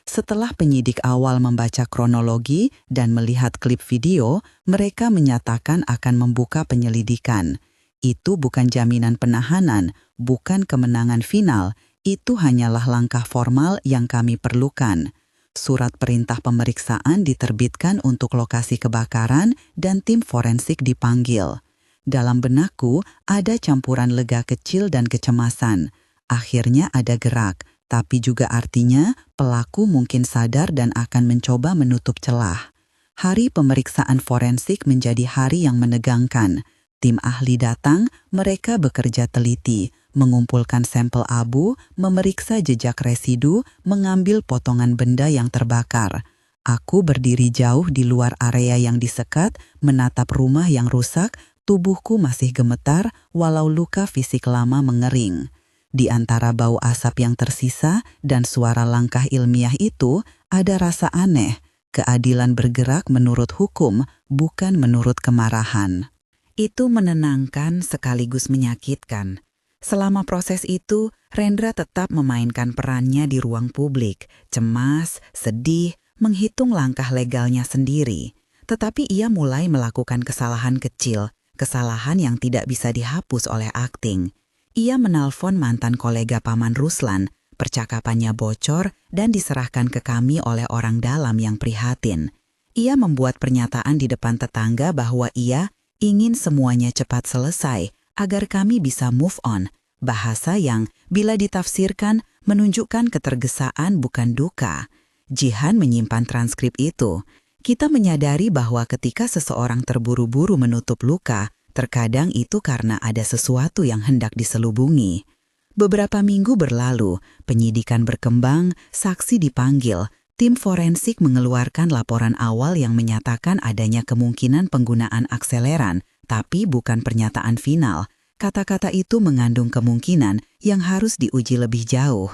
Setelah penyidik awal membaca kronologi dan melihat klip video, mereka menyatakan akan membuka penyelidikan. Itu bukan jaminan penahanan, bukan kemenangan final, itu hanyalah langkah formal yang kami perlukan. Surat perintah pemeriksaan diterbitkan untuk lokasi kebakaran dan tim forensik dipanggil. Dalam benakku ada campuran lega kecil dan kecemasan. Akhirnya ada gerak. Tapi juga artinya pelaku mungkin sadar dan akan mencoba menutup celah. Hari pemeriksaan forensik menjadi hari yang menegangkan. Tim ahli datang, mereka bekerja teliti, mengumpulkan sampel abu, memeriksa jejak residu, mengambil potongan benda yang terbakar. Aku berdiri jauh di luar area yang disekat, menatap rumah yang rusak, tubuhku masih gemetar walau luka fisik lama mengering. Di antara bau asap yang tersisa dan suara langkah ilmiah itu, ada rasa aneh. Keadilan bergerak menurut hukum, bukan menurut kemarahan. Itu menenangkan sekaligus menyakitkan. Selama proses itu, Rendra tetap memainkan perannya di ruang publik, cemas, sedih, menghitung langkah legalnya sendiri. Tetapi ia mulai melakukan kesalahan kecil, kesalahan yang tidak bisa dihapus oleh akting. Ia menelpon mantan kolega Paman Ruslan, percakapannya bocor dan diserahkan ke kami oleh orang dalam yang prihatin. Ia membuat pernyataan di depan tetangga bahwa ia ingin semuanya cepat selesai agar kami bisa move on, bahasa yang bila ditafsirkan menunjukkan ketergesaan bukan duka. Jihan menyimpan transkrip itu. Kita menyadari bahwa ketika seseorang terburu-buru menutup luka, terkadang itu karena ada sesuatu yang hendak diselubungi. Beberapa minggu berlalu, penyidikan berkembang, saksi dipanggil, tim forensik mengeluarkan laporan awal yang menyatakan adanya kemungkinan penggunaan akseleran, tapi bukan pernyataan final. Kata-kata itu mengandung kemungkinan yang harus diuji lebih jauh.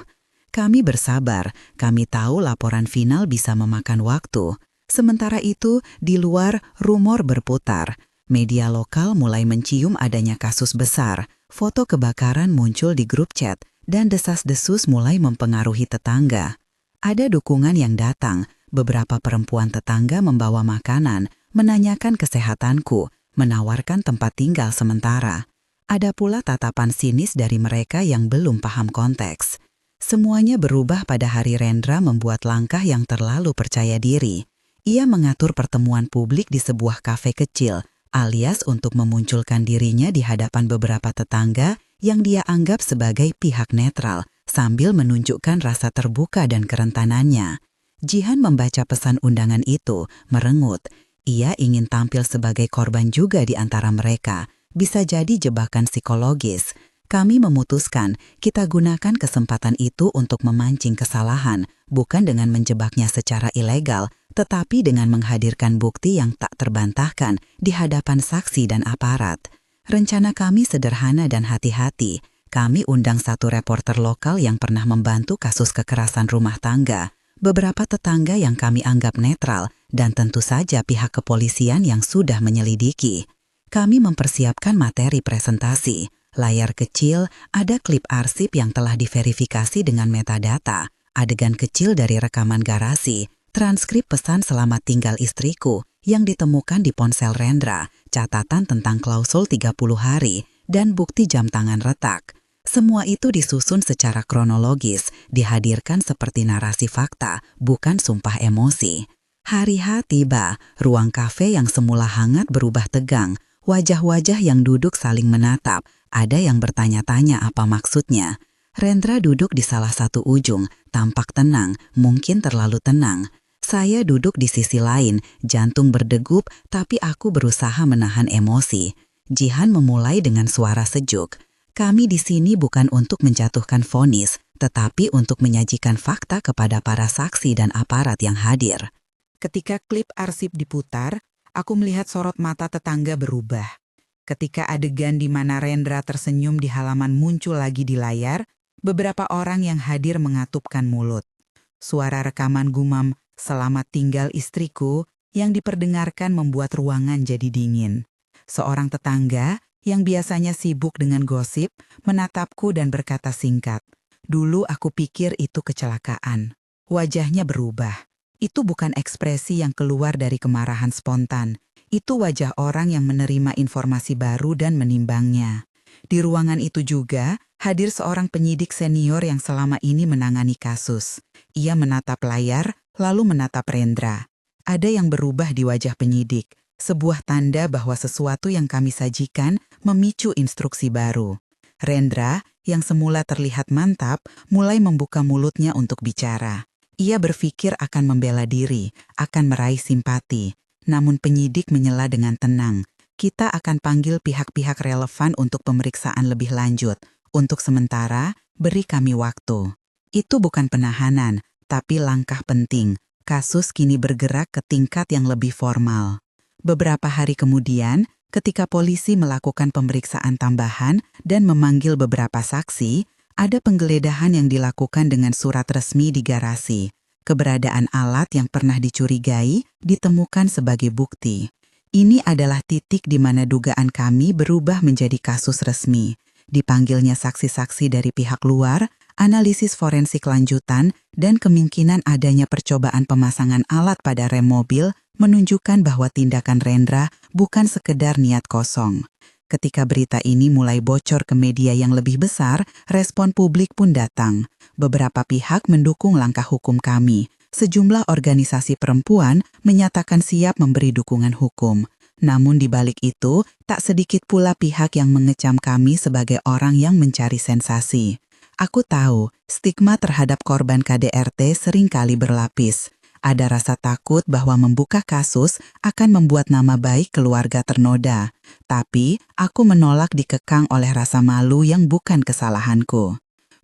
Kami bersabar, kami tahu laporan final bisa memakan waktu. Sementara itu, di luar rumor berputar. Media lokal mulai mencium adanya kasus besar, foto kebakaran muncul di grup chat, dan desas-desus mulai mempengaruhi tetangga. Ada dukungan yang datang, beberapa perempuan tetangga membawa makanan, menanyakan kesehatanku, menawarkan tempat tinggal sementara. Ada pula tatapan sinis dari mereka yang belum paham konteks. Semuanya berubah pada hari Rendra membuat langkah yang terlalu percaya diri. Ia mengatur pertemuan publik di sebuah kafe kecil, alias untuk memunculkan dirinya di hadapan beberapa tetangga yang dia anggap sebagai pihak netral, sambil menunjukkan rasa terbuka dan kerentanannya. Jihan membaca pesan undangan itu, merengut. Ia ingin tampil sebagai korban juga di antara mereka, bisa jadi jebakan psikologis. Kami memutuskan kita gunakan kesempatan itu untuk memancing kesalahan, bukan dengan menjebaknya secara ilegal, tetapi dengan menghadirkan bukti yang tak terbantahkan di hadapan saksi dan aparat. Rencana kami sederhana dan hati-hati. Kami undang satu reporter lokal yang pernah membantu kasus kekerasan rumah tangga, beberapa tetangga yang kami anggap netral, dan tentu saja pihak kepolisian yang sudah menyelidiki. Kami mempersiapkan materi presentasi. Layar kecil, ada klip arsip yang telah diverifikasi dengan metadata, adegan kecil dari rekaman garasi, transkrip pesan selamat tinggal istriku yang ditemukan di ponsel Rendra, catatan tentang klausul 30 hari, dan bukti jam tangan retak. Semua itu disusun secara kronologis, dihadirkan seperti narasi fakta, bukan sumpah emosi. Hari H tiba, ruang kafe yang semula hangat berubah tegang, wajah-wajah yang duduk saling menatap, ada yang bertanya-tanya apa maksudnya. Rendra duduk di salah satu ujung, tampak tenang, mungkin terlalu tenang. Saya duduk di sisi lain, jantung berdegup, tapi aku berusaha menahan emosi. Jihan memulai dengan suara sejuk. Kami di sini bukan untuk menjatuhkan vonis, tetapi untuk menyajikan fakta kepada para saksi dan aparat yang hadir. Ketika klip arsip diputar, aku melihat sorot mata tetangga berubah. Ketika adegan di mana Rendra tersenyum di halaman muncul lagi di layar, beberapa orang yang hadir mengatupkan mulut. Suara rekaman gumam "Selamat tinggal istriku" yang diperdengarkan membuat ruangan jadi dingin. Seorang tetangga yang biasanya sibuk dengan gosip menatapku dan berkata singkat, "Dulu aku pikir itu kecelakaan." Wajahnya berubah. Itu bukan ekspresi yang keluar dari kemarahan spontan. Itu wajah orang yang menerima informasi baru dan menimbangnya. Di ruangan itu juga hadir seorang penyidik senior yang selama ini menangani kasus. Ia menatap layar, lalu menatap Rendra. Ada yang berubah di wajah penyidik, sebuah tanda bahwa sesuatu yang kami sajikan memicu instruksi baru. Rendra, yang semula terlihat mantap, mulai membuka mulutnya untuk bicara. Ia berpikir akan membela diri, akan meraih simpati. Namun penyidik menyela dengan tenang. Kita akan panggil pihak-pihak relevan untuk pemeriksaan lebih lanjut. Untuk sementara, beri kami waktu. Itu bukan penahanan, tapi langkah penting. Kasus kini bergerak ke tingkat yang lebih formal. Beberapa hari kemudian, ketika polisi melakukan pemeriksaan tambahan dan memanggil beberapa saksi, ada penggeledahan yang dilakukan dengan surat resmi di garasi. Keberadaan alat yang pernah dicurigai ditemukan sebagai bukti. Ini adalah titik di mana dugaan kami berubah menjadi kasus resmi. Dipanggilnya saksi-saksi dari pihak luar, analisis forensik lanjutan, dan kemungkinan adanya percobaan pemasangan alat pada rem mobil menunjukkan bahwa tindakan Rendra bukan sekedar niat kosong. Ketika berita ini mulai bocor ke media yang lebih besar, respon publik pun datang. Beberapa pihak mendukung langkah hukum kami. Sejumlah organisasi perempuan menyatakan siap memberi dukungan hukum. Namun di balik itu, tak sedikit pula pihak yang mengecam kami sebagai orang yang mencari sensasi. Aku tahu, stigma terhadap korban KDRT seringkali berlapis. Ada rasa takut bahwa membuka kasus akan membuat nama baik keluarga ternoda. Tapi, aku menolak dikekang oleh rasa malu yang bukan kesalahanku.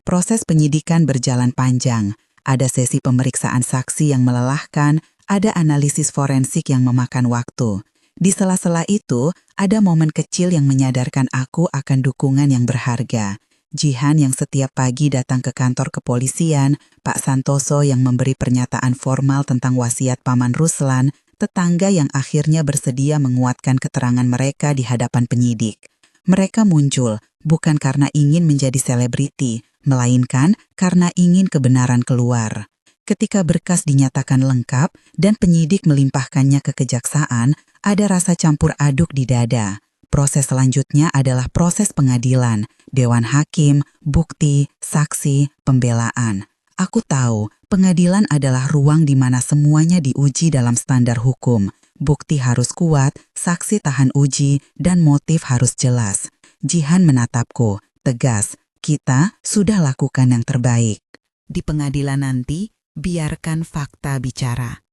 Proses penyidikan berjalan panjang. Ada sesi pemeriksaan saksi yang melelahkan, ada analisis forensik yang memakan waktu. Di sela-sela itu, ada momen kecil yang menyadarkan aku akan dukungan yang berharga. Jihan yang setiap pagi datang ke kantor kepolisian, Pak Santoso yang memberi pernyataan formal tentang wasiat Paman Ruslan, tetangga yang akhirnya bersedia menguatkan keterangan mereka di hadapan penyidik. Mereka muncul bukan karena ingin menjadi selebriti, melainkan karena ingin kebenaran keluar. Ketika berkas dinyatakan lengkap dan penyidik melimpahkannya ke kejaksaan, ada rasa campur aduk di dada. Proses selanjutnya adalah proses pengadilan, dewan hakim, bukti, saksi, pembelaan. Aku tahu, pengadilan adalah ruang di mana semuanya diuji dalam standar hukum. Bukti harus kuat, saksi tahan uji, dan motif harus jelas. Jihan menatapku, tegas, kita sudah lakukan yang terbaik. Di pengadilan nanti, biarkan fakta bicara.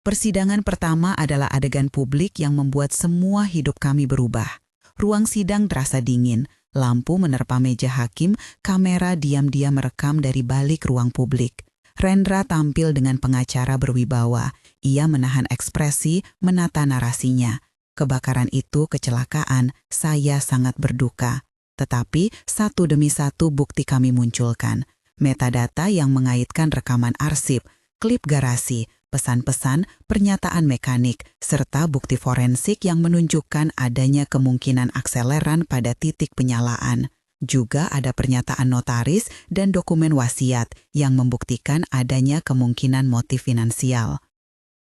Persidangan pertama adalah adegan publik yang membuat semua hidup kami berubah. Ruang sidang terasa dingin, Lampu menerpa meja hakim, kamera diam-diam merekam dari balik ruang publik. Rendra tampil dengan pengacara berwibawa. Ia menahan ekspresi, menata narasinya. Kebakaran itu kecelakaan, saya sangat berduka. Tetapi satu demi satu bukti kami munculkan. Metadata yang mengaitkan rekaman arsip, klip garasi, pesan-pesan, pernyataan mekanik, serta bukti forensik yang menunjukkan adanya kemungkinan akseleran pada titik penyalaan. Juga ada pernyataan notaris dan dokumen wasiat yang membuktikan adanya kemungkinan motif finansial.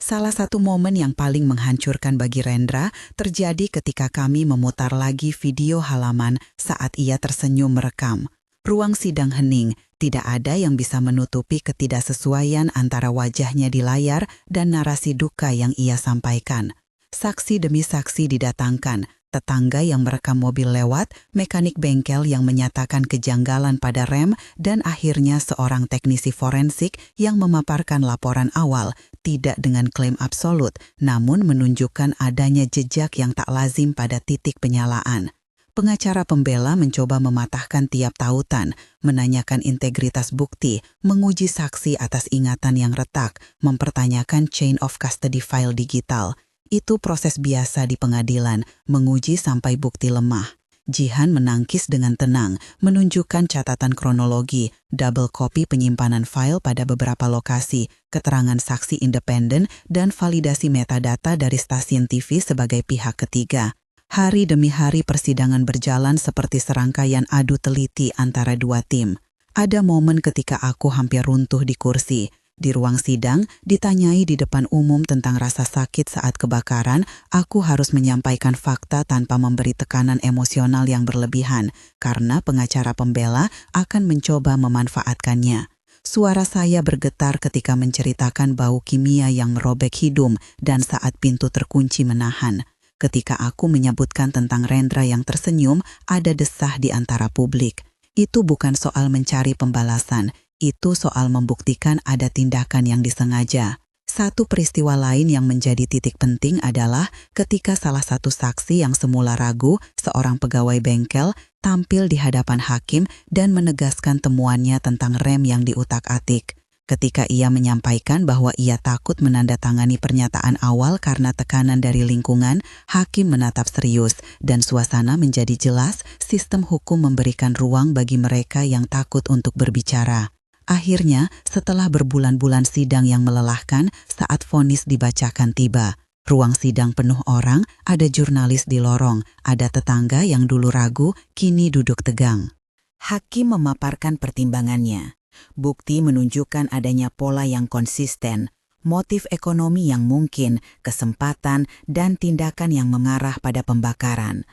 Salah satu momen yang paling menghancurkan bagi Rendra terjadi ketika kami memutar lagi video halaman saat ia tersenyum merekam. Ruang sidang hening, tidak ada yang bisa menutupi ketidaksesuaian antara wajahnya di layar dan narasi duka yang ia sampaikan. Saksi demi saksi didatangkan, tetangga yang merekam mobil lewat, mekanik bengkel yang menyatakan kejanggalan pada rem, dan akhirnya seorang teknisi forensik yang memaparkan laporan awal, tidak dengan klaim absolut, namun menunjukkan adanya jejak yang tak lazim pada titik penyalaan. Pengacara pembela mencoba mematahkan tiap tautan, menanyakan integritas bukti, menguji saksi atas ingatan yang retak, mempertanyakan chain of custody file digital. Itu proses biasa di pengadilan, menguji sampai bukti lemah. Jihan menangkis dengan tenang, menunjukkan catatan kronologi, double copy penyimpanan file pada beberapa lokasi, keterangan saksi independen, dan validasi metadata dari stasiun TV sebagai pihak ketiga. Hari demi hari persidangan berjalan seperti serangkaian adu teliti antara dua tim. Ada momen ketika aku hampir runtuh di kursi. Di ruang sidang, ditanyai di depan umum tentang rasa sakit saat kebakaran, aku harus menyampaikan fakta tanpa memberi tekanan emosional yang berlebihan, karena pengacara pembela akan mencoba memanfaatkannya. Suara saya bergetar ketika menceritakan bau kimia yang merobek hidung dan saat pintu terkunci menahan. Ketika aku menyebutkan tentang Rendra yang tersenyum, ada desah di antara publik. Itu bukan soal mencari pembalasan, itu soal membuktikan ada tindakan yang disengaja. Satu peristiwa lain yang menjadi titik penting adalah ketika salah satu saksi yang semula ragu, seorang pegawai bengkel, tampil di hadapan hakim dan menegaskan temuannya tentang rem yang diutak-atik. Ketika ia menyampaikan bahwa ia takut menandatangani pernyataan awal karena tekanan dari lingkungan, hakim menatap serius dan suasana menjadi jelas. Sistem hukum memberikan ruang bagi mereka yang takut untuk berbicara. Akhirnya, setelah berbulan-bulan sidang yang melelahkan, saat vonis dibacakan tiba. Ruang sidang penuh orang, ada jurnalis di lorong, ada tetangga yang dulu ragu, kini duduk tegang. Hakim memaparkan pertimbangannya. Bukti menunjukkan adanya pola yang konsisten, motif ekonomi yang mungkin, kesempatan, dan tindakan yang mengarah pada pembakaran.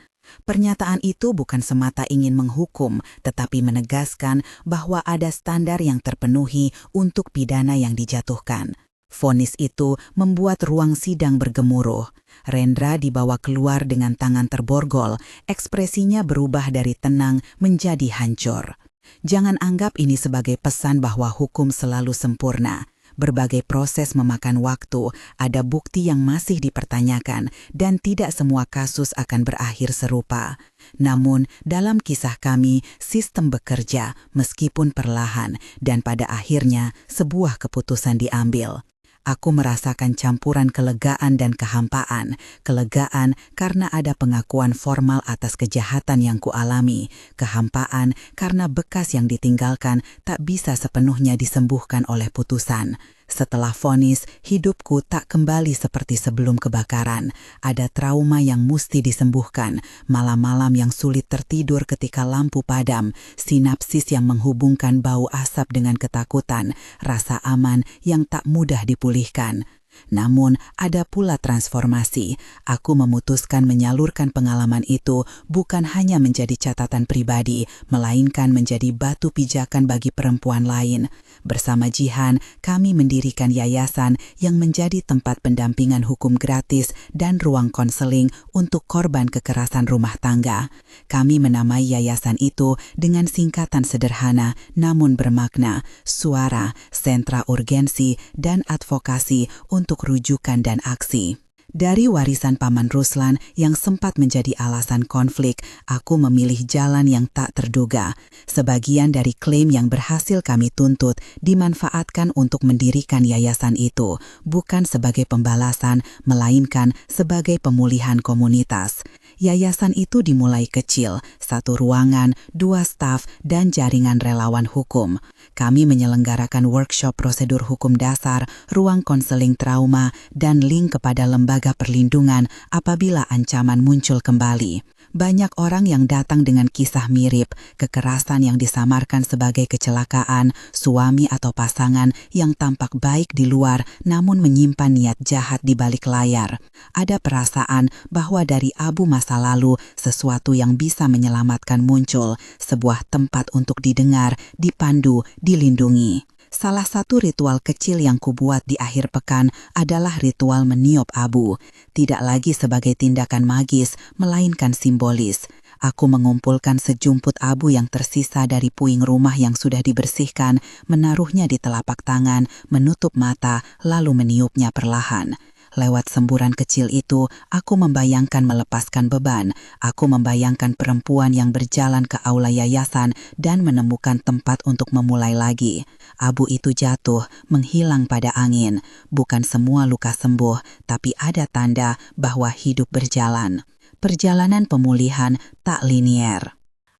Pernyataan itu bukan semata ingin menghukum, tetapi menegaskan bahwa ada standar yang terpenuhi untuk pidana yang dijatuhkan. Vonis itu membuat ruang sidang bergemuruh. Rendra dibawa keluar dengan tangan terborgol, ekspresinya berubah dari tenang menjadi hancur. Jangan anggap ini sebagai pesan bahwa hukum selalu sempurna. Berbagai proses memakan waktu, ada bukti yang masih dipertanyakan, dan tidak semua kasus akan berakhir serupa. Namun, dalam kisah kami, sistem bekerja meskipun perlahan, dan pada akhirnya sebuah keputusan diambil. Aku merasakan campuran kelegaan dan kehampaan. Kelegaan karena ada pengakuan formal atas kejahatan yang kualami. Kehampaan karena bekas yang ditinggalkan tak bisa sepenuhnya disembuhkan oleh putusan. Setelah vonis, hidupku tak kembali seperti sebelum kebakaran. Ada trauma yang mesti disembuhkan, malam-malam yang sulit tertidur ketika lampu padam, sinapsis yang menghubungkan bau asap dengan ketakutan, rasa aman yang tak mudah dipulihkan. Namun, ada pula transformasi. Aku memutuskan menyalurkan pengalaman itu bukan hanya menjadi catatan pribadi, melainkan menjadi batu pijakan bagi perempuan lain. Bersama Jihan, kami mendirikan yayasan yang menjadi tempat pendampingan hukum gratis dan ruang konseling untuk korban kekerasan rumah tangga. Kami menamai yayasan itu dengan singkatan sederhana namun bermakna, Suara, Sentra Urgensi, dan Advokasi untuk rujukan dan aksi. Dari warisan Paman Ruslan yang sempat menjadi alasan konflik, aku memilih jalan yang tak terduga. Sebagian dari klaim yang berhasil kami tuntut dimanfaatkan untuk mendirikan yayasan itu, bukan sebagai pembalasan, melainkan sebagai pemulihan komunitas. Yayasan itu dimulai kecil, 1 ruangan, 2 staf, dan jaringan relawan hukum. Kami menyelenggarakan workshop prosedur hukum dasar, ruang konseling trauma, dan link kepada lembaga perlindungan apabila ancaman muncul kembali. Banyak orang yang datang dengan kisah mirip, kekerasan yang disamarkan sebagai kecelakaan, suami atau pasangan yang tampak baik di luar namun menyimpan niat jahat di balik layar. Ada perasaan bahwa dari abu masa lalu sesuatu yang bisa menyelamatkan muncul, sebuah tempat untuk didengar, dipandu, dilindungi. Salah satu ritual kecil yang kubuat di akhir pekan adalah ritual meniup abu. Tidak lagi sebagai tindakan magis, melainkan simbolis. Aku mengumpulkan sejumput abu yang tersisa dari puing rumah yang sudah dibersihkan, menaruhnya di telapak tangan, menutup mata, lalu meniupnya perlahan. Lewat semburan kecil itu, aku membayangkan melepaskan beban. Aku membayangkan perempuan yang berjalan ke aula yayasan dan menemukan tempat untuk memulai lagi. Abu itu jatuh, menghilang pada angin. Bukan semua luka sembuh, tapi ada tanda bahwa hidup berjalan. Perjalanan pemulihan tak linier.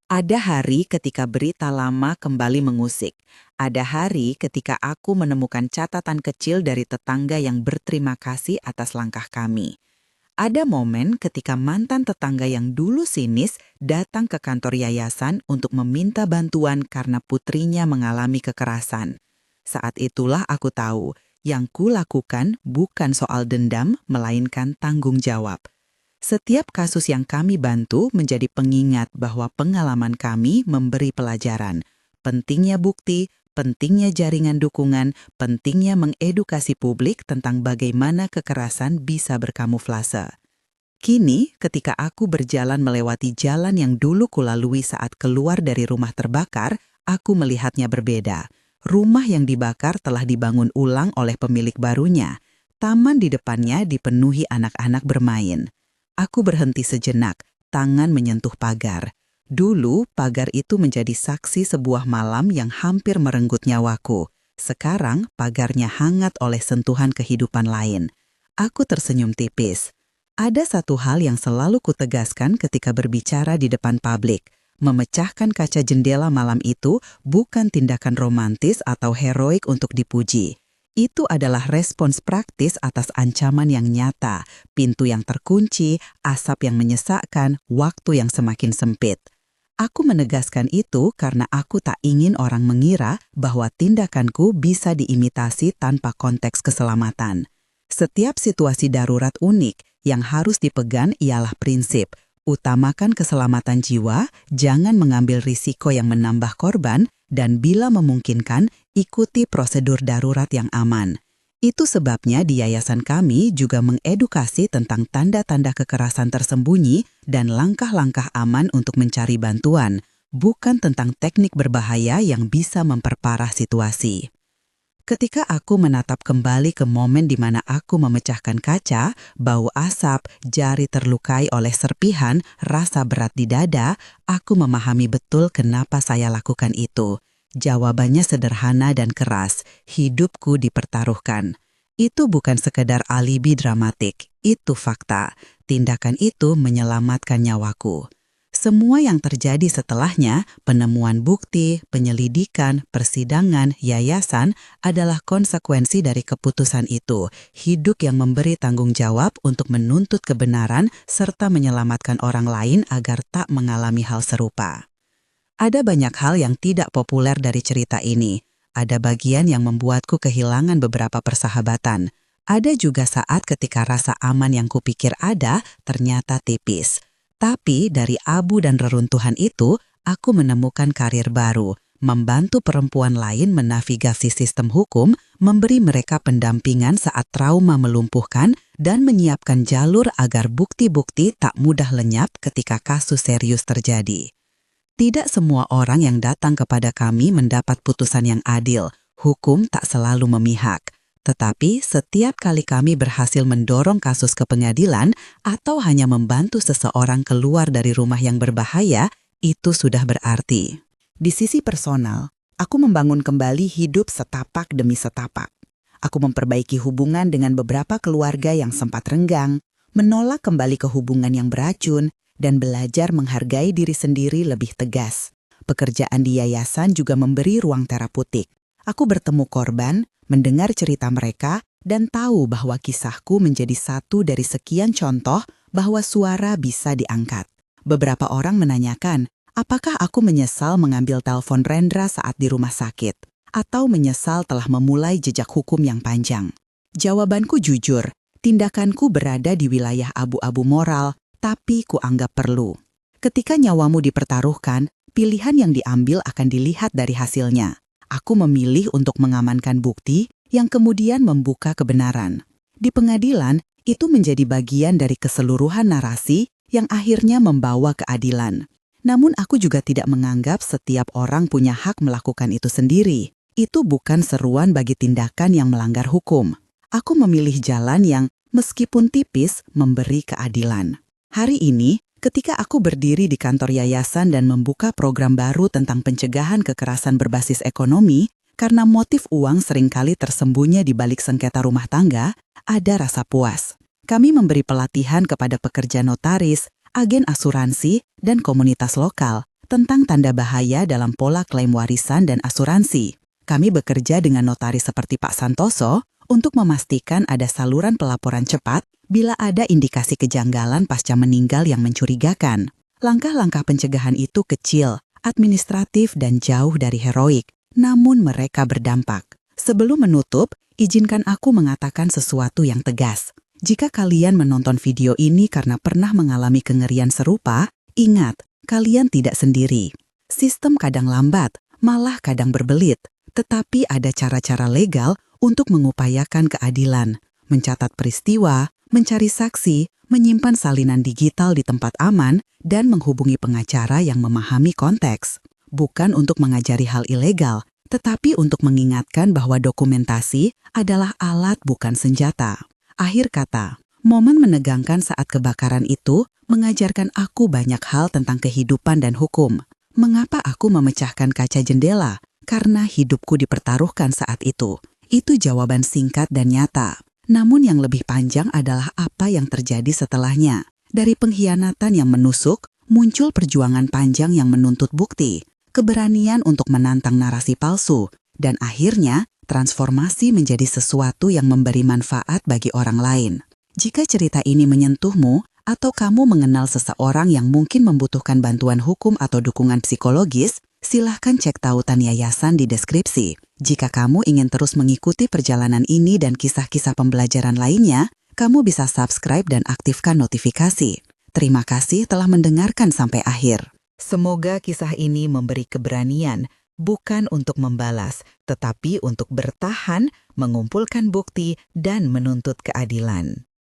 Ada hari ketika berita lama kembali mengusik. Ada hari ketika aku menemukan catatan kecil dari tetangga yang berterima kasih atas langkah kami. Ada momen ketika mantan tetangga yang dulu sinis datang ke kantor yayasan untuk meminta bantuan karena putrinya mengalami kekerasan. Saat itulah aku tahu, yang kulakukan bukan soal dendam, melainkan tanggung jawab. Setiap kasus yang kami bantu menjadi pengingat bahwa pengalaman kami memberi pelajaran. Pentingnya bukti, pentingnya jaringan dukungan, pentingnya mengedukasi publik tentang bagaimana kekerasan bisa berkamuflase. Kini, ketika aku berjalan melewati jalan yang dulu kulalui saat keluar dari rumah terbakar, aku melihatnya berbeda. Rumah yang dibakar telah dibangun ulang oleh pemilik barunya. Taman di depannya dipenuhi anak-anak bermain. Aku berhenti sejenak, tangan menyentuh pagar. Dulu, pagar itu menjadi saksi sebuah malam yang hampir merenggut nyawaku. Sekarang, pagarnya hangat oleh sentuhan kehidupan lain. Aku tersenyum tipis. Ada satu hal yang selalu kutegaskan ketika berbicara di depan publik. Memecahkan kaca jendela malam itu bukan tindakan romantis atau heroik untuk dipuji. Itu adalah respons praktis atas ancaman yang nyata, pintu yang terkunci, asap yang menyesakkan, waktu yang semakin sempit. Aku menegaskan itu karena aku tak ingin orang mengira bahwa tindakanku bisa diimitasi tanpa konteks keselamatan. Setiap situasi darurat unik yang harus dipegang ialah prinsip, utamakan keselamatan jiwa, jangan mengambil risiko yang menambah korban, dan bila memungkinkan, ikuti prosedur darurat yang aman. Itu sebabnya di yayasan kami juga mengedukasi tentang tanda-tanda kekerasan tersembunyi dan langkah-langkah aman untuk mencari bantuan, bukan tentang teknik berbahaya yang bisa memperparah situasi. Ketika aku menatap kembali ke momen di mana aku memecahkan kaca, bau asap, jari terlukai oleh serpihan, rasa berat di dada, aku memahami betul kenapa saya lakukan itu. Jawabannya sederhana dan keras, hidupku dipertaruhkan. Itu bukan sekedar alibi dramatik, itu fakta. Tindakan itu menyelamatkan nyawaku. Semua yang terjadi setelahnya, penemuan bukti, penyelidikan, persidangan, yayasan, adalah konsekuensi dari keputusan itu. Hidup yang memberi tanggung jawab untuk menuntut kebenaran serta menyelamatkan orang lain agar tak mengalami hal serupa. Ada banyak hal yang tidak populer dari cerita ini. Ada bagian yang membuatku kehilangan beberapa persahabatan. Ada juga saat ketika rasa aman yang kupikir ada ternyata tipis. Tapi dari abu dan reruntuhan itu, aku menemukan karir baru, membantu perempuan lain menavigasi sistem hukum, memberi mereka pendampingan saat trauma melumpuhkan, dan menyiapkan jalur agar bukti-bukti tak mudah lenyap ketika kasus serius terjadi. Tidak semua orang yang datang kepada kami mendapat putusan yang adil. Hukum tak selalu memihak. Tetapi setiap kali kami berhasil mendorong kasus ke pengadilan atau hanya membantu seseorang keluar dari rumah yang berbahaya, itu sudah berarti. Di sisi personal, aku membangun kembali hidup setapak demi setapak. Aku memperbaiki hubungan dengan beberapa keluarga yang sempat renggang, menolak kembali ke hubungan yang beracun, dan belajar menghargai diri sendiri lebih tegas. Pekerjaan di yayasan juga memberi ruang terapeutik. Aku bertemu korban, mendengar cerita mereka, dan tahu bahwa kisahku menjadi satu dari sekian contoh bahwa suara bisa diangkat. Beberapa orang menanyakan, apakah aku menyesal mengambil telepon Rendra saat di rumah sakit, atau menyesal telah memulai jejak hukum yang panjang. Jawabanku jujur, tindakanku berada di wilayah abu-abu moral, tapi kuanggap perlu. Ketika nyawamu dipertaruhkan, pilihan yang diambil akan dilihat dari hasilnya. Aku memilih untuk mengamankan bukti yang kemudian membuka kebenaran. Di pengadilan, itu menjadi bagian dari keseluruhan narasi yang akhirnya membawa keadilan. Namun aku juga tidak menganggap setiap orang punya hak melakukan itu sendiri. Itu bukan seruan bagi tindakan yang melanggar hukum. Aku memilih jalan yang, meskipun tipis, memberi keadilan. Hari ini, ketika aku berdiri di kantor yayasan dan membuka program baru tentang pencegahan kekerasan berbasis ekonomi, karena motif uang seringkali tersembunyi di balik sengketa rumah tangga, ada rasa puas. Kami memberi pelatihan kepada pekerja notaris, agen asuransi, dan komunitas lokal tentang tanda bahaya dalam pola klaim warisan dan asuransi. Kami bekerja dengan notaris seperti Pak Santoso untuk memastikan ada saluran pelaporan cepat bila ada indikasi kejanggalan pasca meninggal yang mencurigakan. Langkah-langkah pencegahan itu kecil, administratif, dan jauh dari heroik, namun mereka berdampak. Sebelum menutup, izinkan aku mengatakan sesuatu yang tegas. Jika kalian menonton video ini karena pernah mengalami kengerian serupa, ingat, kalian tidak sendiri. Sistem kadang lambat, malah kadang berbelit, tetapi ada cara-cara legal untuk mengupayakan keadilan, mencatat peristiwa, mencari saksi, menyimpan salinan digital di tempat aman, dan menghubungi pengacara yang memahami konteks. Bukan untuk mengajari hal ilegal, tetapi untuk mengingatkan bahwa dokumentasi adalah alat bukan senjata. Akhir kata, momen menegangkan saat kebakaran itu mengajarkan aku banyak hal tentang kehidupan dan hukum. Mengapa aku memecahkan kaca jendela? Karena hidupku dipertaruhkan saat itu. Itu jawaban singkat dan nyata. Namun yang lebih panjang adalah apa yang terjadi setelahnya. Dari pengkhianatan yang menusuk, muncul perjuangan panjang yang menuntut bukti, keberanian untuk menantang narasi palsu, dan akhirnya transformasi menjadi sesuatu yang memberi manfaat bagi orang lain. Jika cerita ini menyentuhmu, atau kamu mengenal seseorang yang mungkin membutuhkan bantuan hukum atau dukungan psikologis, silahkan cek tautan yayasan di deskripsi. Jika kamu ingin terus mengikuti perjalanan ini dan kisah-kisah pembelajaran lainnya, kamu bisa subscribe dan aktifkan notifikasi. Terima kasih telah mendengarkan sampai akhir. Semoga kisah ini memberi keberanian, bukan untuk membalas, tetapi untuk bertahan, mengumpulkan bukti, dan menuntut keadilan.